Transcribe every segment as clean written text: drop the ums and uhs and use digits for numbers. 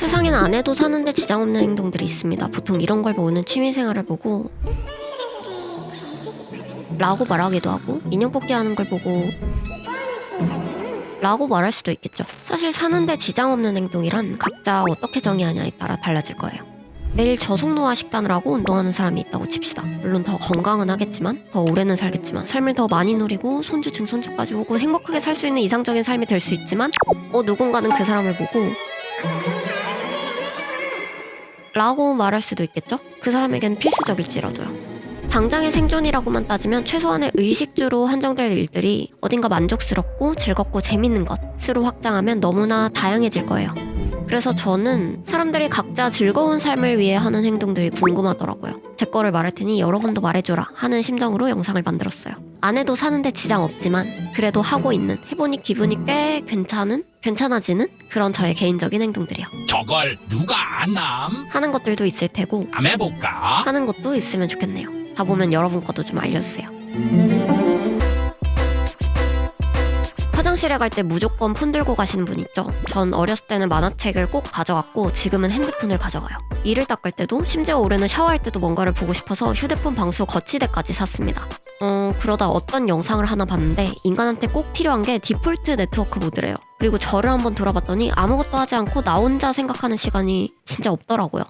세상에는 안 해도 사는데 지장 없는 행동들이 있습니다. 보통 이런 걸 모으는 취미생활을 보고 라고 말하기도 하고, 인형 뽑기 하는 걸 보고 라고 말할 수도 있겠죠. 사실 사는데 지장 없는 행동이란 각자 어떻게 정의하냐에 따라 달라질 거예요. 매일 저속노화 식단을 하고 운동하는 사람이 있다고 칩시다. 물론 더 건강은 하겠지만, 더 오래는 살겠지만, 삶을 더 많이 누리고 손주증 손주까지 오고 행복하게 살 수 있는 이상적인 삶이 될 수 있지만, 누군가는 그 사람을 보고 라고 말할 수도 있겠죠. 그 사람에겐 필수적일지라도요. 당장의 생존이라고만 따지면 최소한의 의식주로 한정될 일들이 어딘가 만족스럽고 즐겁고 재밌는 것으로 확장하면 너무나 다양해질 거예요. 그래서 저는 사람들이 각자 즐거운 삶을 위해 하는 행동들이 궁금하더라고요. 제 거를 말할 테니 여러분도 말해줘라 하는 심정으로 영상을 만들었어요. 안 해도 사는데 지장 없지만 그래도 하고 있는, 해보니 기분이 꽤 괜찮아지는 그런 저의 개인적인 행동들이요. 저걸 누가 안남? 하는 것들도 있을 테고 한번 해볼까? 하는 것도 있으면 좋겠네요. 다 보면 여러분 것도 좀 알려주세요. 화장실에 갈 때 무조건 폰 들고 가시는 분 있죠? 전 어렸을 때는 만화책을 꼭 가져갔고 지금은 핸드폰을 가져가요. 이를 닦을 때도, 심지어 올해는 샤워할 때도 뭔가를 보고 싶어서 휴대폰 방수 거치대까지 샀습니다. 그러다 어떤 영상을 하나 봤는데 인간한테 꼭 필요한 게 디폴트 네트워크 모드래요. 그리고 저를 한번 돌아봤더니 아무것도 하지 않고 나 혼자 생각하는 시간이 진짜 없더라고요.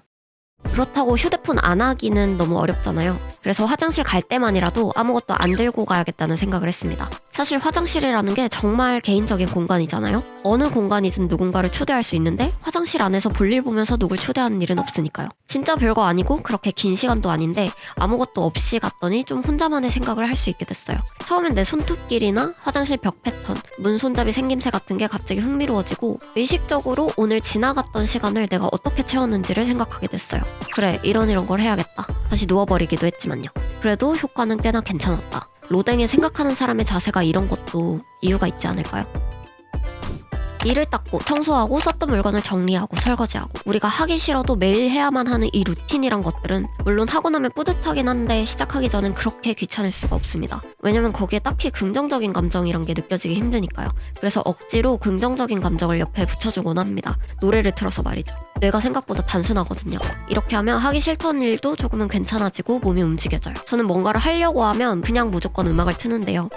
그렇다고 휴대폰 안 하기는 너무 어렵잖아요. 그래서 화장실 갈 때만이라도 아무것도 안 들고 가야겠다는 생각을 했습니다. 사실 화장실이라는 게 정말 개인적인 공간이잖아요. 어느 공간이든 누군가를 초대할 수 있는데 화장실 안에서 볼일 보면서 누굴 초대하는 일은 없으니까요. 진짜 별거 아니고 그렇게 긴 시간도 아닌데 아무것도 없이 갔더니 좀 혼자만의 생각을 할 수 있게 됐어요. 처음엔 내 손톱길이나 화장실 벽 패턴, 문 손잡이 생김새 같은 게 갑자기 흥미로워지고 의식적으로 오늘 지나갔던 시간을 내가 어떻게 채웠는지를 생각하게 됐어요. 그래, 이런 걸 해야겠다. 다시 누워버리기도 했지만요. 그래도 효과는 꽤나 괜찮았다. 로댕에 생각하는 사람의 자세가 이런 것도 이유가 있지 않을까요? 이를 닦고 청소하고 썼던 물건을 정리하고 설거지하고 우리가 하기 싫어도 매일 해야만 하는 이 루틴이란 것들은 물론 하고 나면 뿌듯하긴 한데 시작하기 전엔 그렇게 귀찮을 수가 없습니다. 왜냐면 거기에 딱히 긍정적인 감정이란 게 느껴지기 힘드니까요. 그래서 억지로 긍정적인 감정을 옆에 붙여주곤 합니다. 노래를 틀어서 말이죠. 뇌가 생각보다 단순하거든요. 이렇게 하면 하기 싫던 일도 조금은 괜찮아지고 몸이 움직여져요. 저는 뭔가를 하려고 하면 그냥 무조건 음악을 트는데요.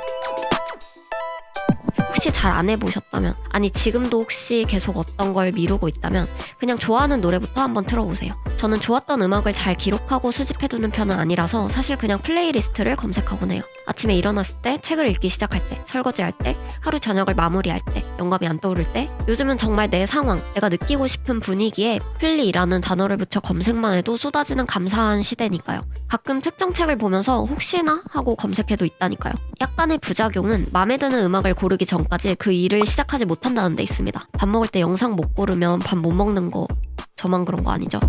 혹시 잘 안 해보셨다면, 아니 지금도 혹시 계속 어떤 걸 미루고 있다면 그냥 좋아하는 노래부터 한번 틀어보세요. 저는 좋았던 음악을 잘 기록하고 수집해두는 편은 아니라서 사실 그냥 플레이리스트를 검색하곤 해요. 아침에 일어났을 때, 책을 읽기 시작할 때, 설거지할 때, 하루 저녁을 마무리할 때, 영감이 안 떠오를 때, 요즘은 정말 내 상황, 내가 느끼고 싶은 분위기에 플리라는 단어를 붙여 검색만 해도 쏟아지는 감사한 시대니까요. 가끔 특정 책을 보면서 혹시나 하고 검색해도 있다니까요. 약간의 부작용은 마음에 드는 음악을 고르기 전까지 그 일을 시작하지 못한다는 데 있습니다. 밥 먹을 때 영상 못 고르면 밥 못 먹는 거 저만 그런 거 아니죠?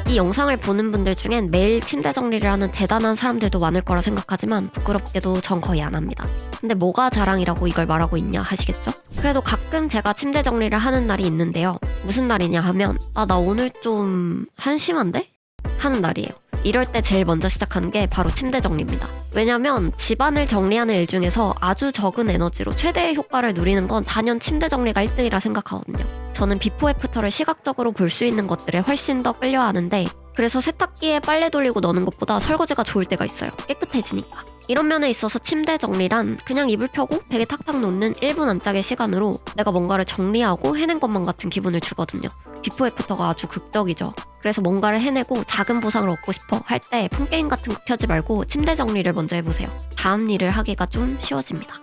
이 영상을 보는 분들 중엔 매일 침대 정리를 하는 대단한 사람들도 많을 거라 생각하지만 부끄럽게도 전 거의 안 합니다. 근데 뭐가 자랑이라고 이걸 말하고 있냐 하시겠죠? 그래도 가끔 제가 침대 정리를 하는 날이 있는데요. 무슨 날이냐 하면 나 오늘 좀 한심한데? 하는 날이에요. 이럴 때 제일 먼저 시작하는 게 바로 침대 정리입니다. 왜냐면 집안을 정리하는 일 중에서 아주 적은 에너지로 최대의 효과를 누리는 건 단연 침대 정리가 1등이라 생각하거든요. 저는 비포 애프터를 시각적으로 볼 수 있는 것들에 훨씬 더 끌려하는데 그래서 세탁기에 빨래 돌리고 넣는 것보다 설거지가 좋을 때가 있어요. 깨끗해지니까. 이런 면에 있어서 침대 정리란 그냥 이불 펴고 베개 탁탁 놓는 1분 안짝의 시간으로 내가 뭔가를 정리하고 해낸 것만 같은 기분을 주거든요. 비포 애프터가 아주 극적이죠. 그래서 뭔가를 해내고 작은 보상을 얻고 싶어 할 때 폰게임 같은 거 켜지 말고 침대 정리를 먼저 해보세요. 다음 일을 하기가 좀 쉬워집니다.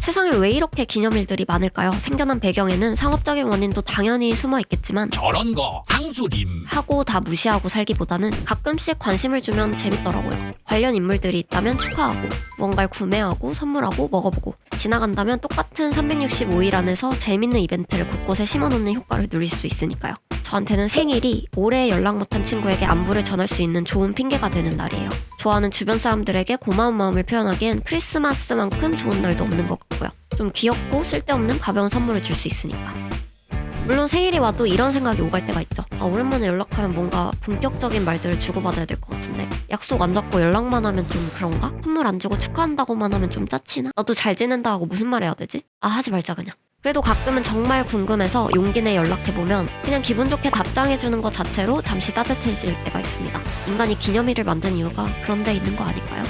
세상에 왜 이렇게 기념일들이 많을까요? 생겨난 배경에는 상업적인 원인도 당연히 숨어 있겠지만 저런 거 상수림. 하고 다 무시하고 살기보다는 가끔씩 관심을 주면 재밌더라고요. 관련 인물들이 있다면 축하하고 뭔가를 구매하고 선물하고 먹어보고 지나간다면 똑같은 365일 안에서 재밌는 이벤트를 곳곳에 심어놓는 효과를 누릴 수 있으니까요. 저한테는 생일이 오래 연락 못한 친구에게 안부를 전할 수 있는 좋은 핑계가 되는 날이에요. 좋아하는 주변 사람들에게 고마운 마음을 표현하기엔 크리스마스만큼 좋은 날도 없는 것 같고요. 좀 귀엽고 쓸데없는 가벼운 선물을 줄 수 있으니까. 물론 생일이 와도 이런 생각이 오갈 때가 있죠. 아, 오랜만에 연락하면 뭔가 본격적인 말들을 주고받아야 될 것 같은데 약속 안 잡고 연락만 하면 좀 그런가? 선물 안 주고 축하한다고만 하면 좀 짜치나? 너도 잘 지낸다 하고 무슨 말 해야 되지? 아, 하지 말자 그냥. 그래도 가끔은 정말 궁금해서 용기 내 연락해보면 그냥 기분 좋게 답장해주는 것 자체로 잠시 따뜻해질 때가 있습니다. 인간이 기념일을 만든 이유가 그런 데 있는 거 아닐까요?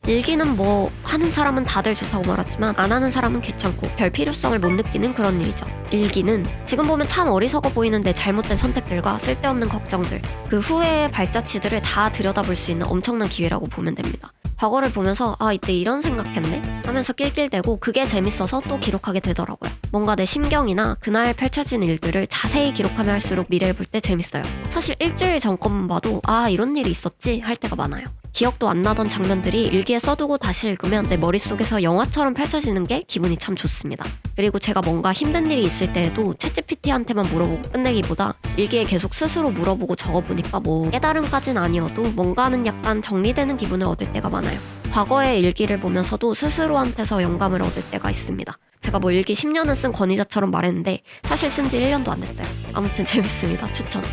일기는 뭐 하는 사람은 다들 좋다고 말하지만 안 하는 사람은 귀찮고 별 필요성을 못 느끼는 그런 일이죠. 일기는 지금 보면 참 어리석어 보이는데 잘못된 선택들과 쓸데없는 걱정들, 그 후회의 발자취들을 다 들여다볼 수 있는 엄청난 기회라고 보면 됩니다. 과거를 보면서 아, 이때 이런 생각했네 하면서 낄낄대고 그게 재밌어서 또 기록하게 되더라고요. 뭔가 내 심경이나 그날 펼쳐진 일들을 자세히 기록하면 할수록 미래를 볼 때 재밌어요. 사실 일주일 전 것만 봐도 아, 이런 일이 있었지 할 때가 많아요. 기억도 안 나던 장면들이 일기에 써두고 다시 읽으면 내 머릿속에서 영화처럼 펼쳐지는 게 기분이 참 좋습니다. 그리고 제가 뭔가 힘든 일이 있을 때에도 챗GPT한테만 물어보고 끝내기보다 일기에 계속 스스로 물어보고 적어보니까 뭐 깨달음까진 아니어도 뭔가는 약간 정리되는 기분을 얻을 때가 많아요. 과거의 일기를 보면서도 스스로한테서 영감을 얻을 때가 있습니다. 제가 뭐 일기 10년은 쓴 권위자처럼 말했는데 사실 쓴 지 1년도 안 됐어요. 아무튼 재밌습니다. 추천.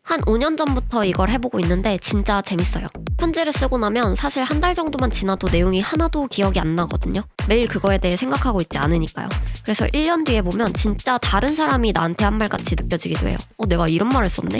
한 5년 전부터 이걸 해보고 있는데 진짜 재밌어요. 편지를 쓰고 나면 사실 한 달 정도만 지나도 내용이 하나도 기억이 안 나거든요. 매일 그거에 대해 생각하고 있지 않으니까요. 그래서 1년 뒤에 보면 진짜 다른 사람이 나한테 한 말같이 느껴지기도 해요. 내가 이런 말을 썼네?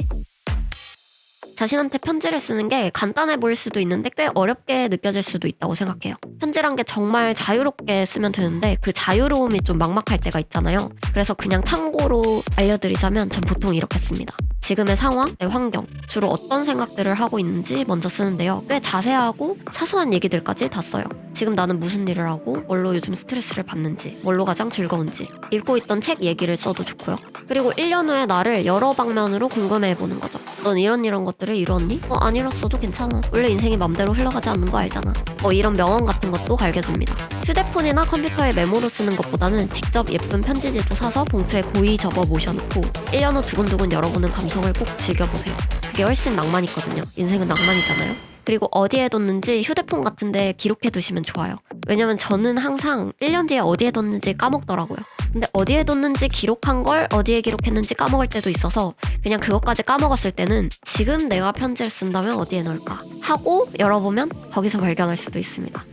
자신한테 편지를 쓰는 게 간단해 보일 수도 있는데 꽤 어렵게 느껴질 수도 있다고 생각해요. 편지란 게 정말 자유롭게 쓰면 되는데 그 자유로움이 좀 막막할 때가 있잖아요. 그래서 그냥 참고로 알려드리자면 전 보통 이렇게 씁니다. 지금의 상황, 내 환경, 주로 어떤 생각들을 하고 있는지 먼저 쓰는데요. 꽤 자세하고 사소한 얘기들까지 다 써요. 지금 나는 무슨 일을 하고 뭘로 요즘 스트레스를 받는지, 뭘로 가장 즐거운지, 읽고 있던 책 얘기를 써도 좋고요. 그리고 1년 후에 나를 여러 방면으로 궁금해해보는 거죠. 넌 이런 것들을 이뤘니? 안 이뤘어도 괜찮아. 원래 인생이 맘대로 흘러가지 않는 거 알잖아. 이런 명언 같은 것도 갈겨줍니다. 휴대폰이나 컴퓨터에 메모로 쓰는 것보다는 직접 예쁜 편지지도 사서 봉투에 고이 접어 모셔놓고 1년 후 두근두근 열어보는 감성을 꼭 즐겨보세요. 그게 훨씬 낭만 있거든요. 인생은 낭만이잖아요. 그리고 어디에 뒀는지 휴대폰 같은데 기록해 두시면 좋아요. 왜냐면 저는 항상 1년 뒤에 어디에 뒀는지 까먹더라고요. 근데 어디에 뒀는지 기록한 걸 어디에 기록했는지 까먹을 때도 있어서 그냥 그것까지 까먹었을 때는 지금 내가 편지를 쓴다면 어디에 넣을까 하고 열어보면 거기서 발견할 수도 있습니다.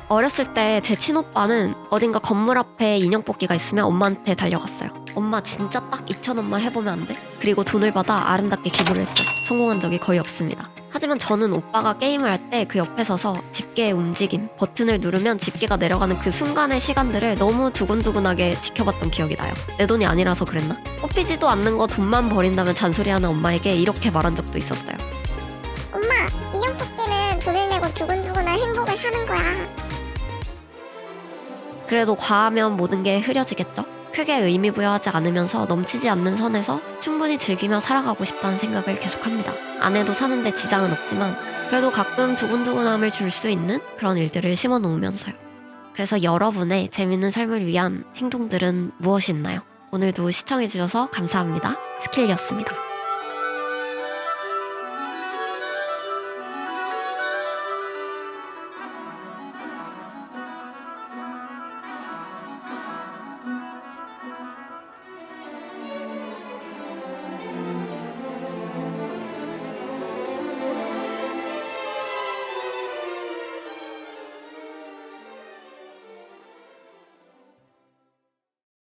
어렸을 때 제 친오빠는 어딘가 건물 앞에 인형 뽑기가 있으면 엄마한테 달려갔어요. 엄마 진짜 딱 2,000원만 해보면 안 돼? 그리고 돈을 받아 아름답게 기부를 했죠. 성공한 적이 거의 없습니다. 하지만 저는 오빠가 게임을 할 때 그 옆에 서서 집게의 움직임, 버튼을 누르면 집게가 내려가는 그 순간의 시간들을 너무 두근두근하게 지켜봤던 기억이 나요. 내 돈이 아니라서 그랬나? 뽑히지도 않는 거 돈만 버린다면 잔소리하는 엄마에게 이렇게 말한 적도 있었어요. 엄마, 인형 뽑기는 돈을 내고 두근두근한 행복을 사는 거야. 그래도 과하면 모든 게 흐려지겠죠? 크게 의미 부여하지 않으면서 넘치지 않는 선에서 충분히 즐기며 살아가고 싶다는 생각을 계속합니다. 안 해도 사는데 지장은 없지만 그래도 가끔 두근두근함을 줄 수 있는 그런 일들을 심어 놓으면서요. 그래서 여러분의 재밌는 삶을 위한 행동들은 무엇이 있나요? 오늘도 시청해주셔서 감사합니다. 스킬리였습니다.